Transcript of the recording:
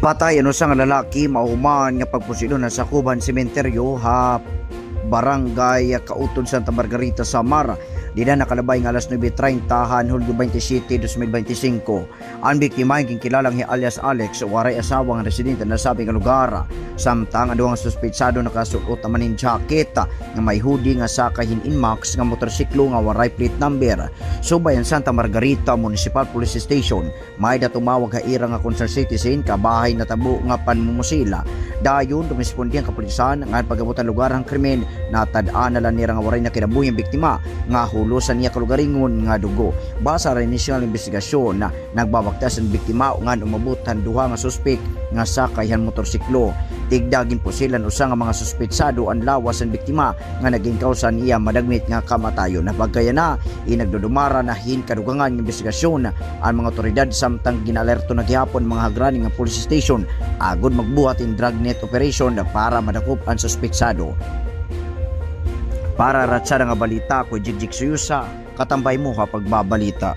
Patay ano sa nga lalaki mauman nga pagpusilo na sa Kuban Sementeryo ha Barangay Kautod Santa Margarita Samar. Di na nakalabay ng alas 9:30 Hulyo 27, 2025. Ang biktima ang kilalang alias Alex, waray asawang residente na sabing lugar. Samtang ang suspetsado nakasuot naman ng jacket nga may hoodie nga sa kahin Inmax nga motorsiklo nga waray plate number. Subay ang Santa Margarita Municipal Police Station, may tumawag haira nga concerned citizen kabahay na tabo nga panmumusila. Dayon dumispondi ang kapulisan nga pagabutan lugar ang krimen natad-an na lang nira nga waray na kinabuhi ang biktima nga hulusan niya kalugaringon nga dugo. Basa ra initial investigasyon na nagbabaktas ang biktima nga umabutan duha nga suspek nga sakay han motorsiklo. Tigdagin po sila usa nga mga suspetsado ang lawas ang biktima nga naging kausan iya madagmit nga kamatayon. Napagkaya na inagdudumara na kadugangan ng investigasyon ang mga otoridad samtang ginalerto na gihapon mga hagraning nga police station agud magbuhat in dragnet operation para madakop ang suspetsado. Para ratsa nga balita ko Jigjig Suyusa, katambay mo ha pagbabalita.